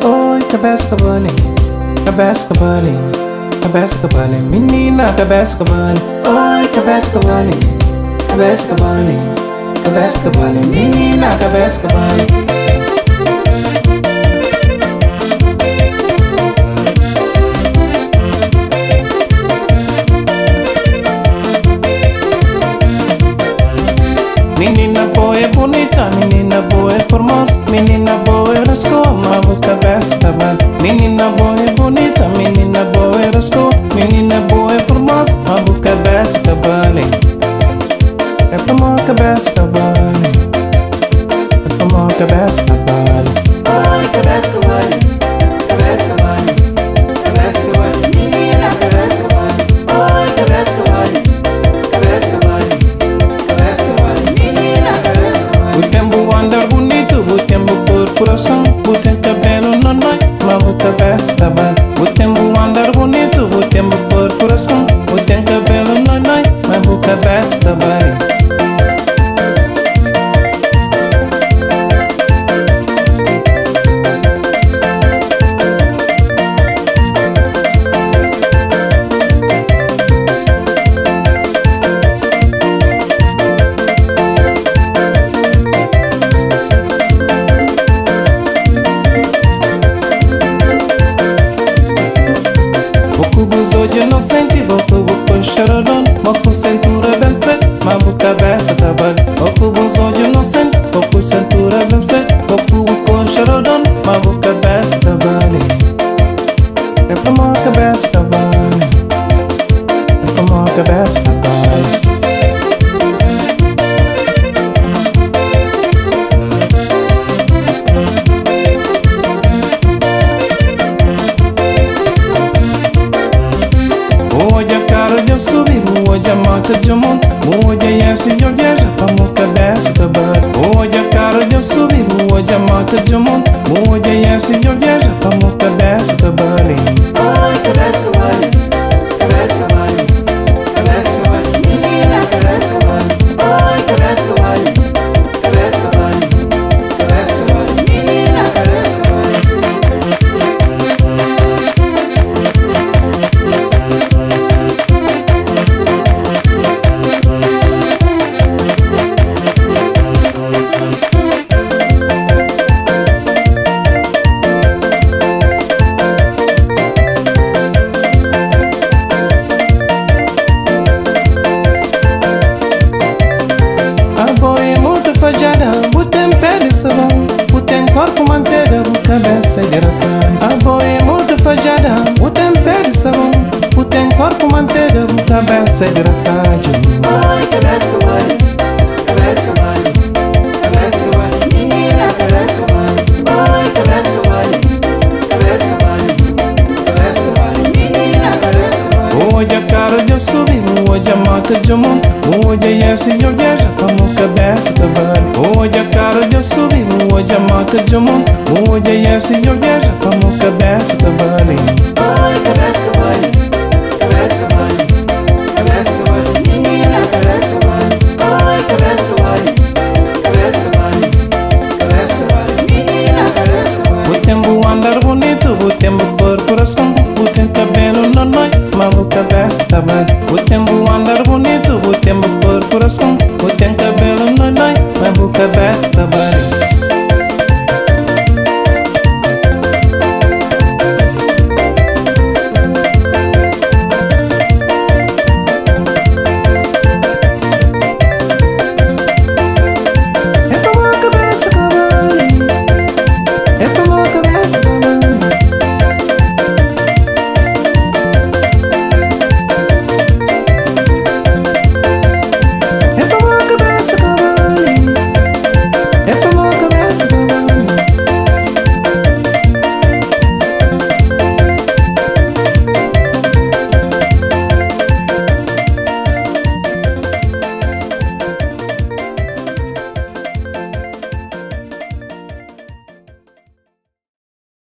Oi, cabeça cabelinho, cabeça cabelinho, cabeça cabelinho, menina, cabeça cabelinho. Oi, cabeça cabelinho, cabeça cabelinho, cabeça cabelinho, menina, cabeça cabelinho. Menina boa é bonita, menina boa é formosa, menina boa é rascou, mas cabeça cabelo. Menina boa é bonita, menina boa é rascou, menina boa é formosa, mas cabeça cabelo. É para a cabeça cabelo, é para a cabeça cabelo. Oi, cabeça cabelo, cabeça cabelo, cabeça cabelo, menina, cabeça cabelo. Oi, cabeça cabelo, cabeça cabelo, cabeça cabelo, menina, cabeça cabelo. O tempo andar bonito, o tempo por coração, o tempo cabelo não dói, mas o cabeça cabelo. O tempo andar bonito, o tempo por coração, o tempo cabelo não dói, mas o cabeça cabelo. Hoje inocente, boco boco charadão, boco cintura bem straight, mas boco cabeça cabelo. Boco hoje inocente, boco cintura bem straight, boco boco charadão, mas boco cabeça cabelo. É para a cabeça cabelo, é para a cabeça cabelo. Hoje a cara de eu subir, hoje a mata de eu montar, hoje é essa de eu viajar pra minha cabeça cabelo. Hoje a cara de eu subir, hoje a mata de eu montar, hoje é essa de eu viajar pra minha cabeça cabelo. Oi, cabeça cabelo, cabeça cabelo, cabeça cabelo, menina, cabeça cabelo. Oi, cabeça cabelo, cabeça cabelo, cabeça cabelo, menina, cabeça cabelo. Botem pé de sabão, botem corpo manteiga, cabeça hidratada. A boia é muito fajada, botem pé de sabão, botem corpo manteiga, cabeça hidratada. Oi, cabeça cabelo, cabeça cabelo, cabeça cabelo, menina, cabeça cabelo. Oi, cabeça cabelo, cabeça cabelo, cabeça cabelo, menina, cabeça cabelo. Hoje a cara de eu subir, hoje a mata de eu montar, hoje é essa de eu viajar pra minha cabeça cabelo. Hoje a cara de eu subir, hoje a mata de eu montar, hoje é essa de eu viajar pra minha cabeça cabelo. Oi, cabeça cabelo, cabeça cabelo, cabeça cabelo, menina, cabeça cabelo. Oi, cabeça cabelo, cabeça cabelo, cabeça cabelo, menina, cabeça cabelo. O tempo andar bonito, o tempo por coração, o tempo cabelo não dói, mas o cabeça cabelo. O tempo andar bonito, o tempo por coração, o tempo cabelo não dói, mas o cabeça cabelo.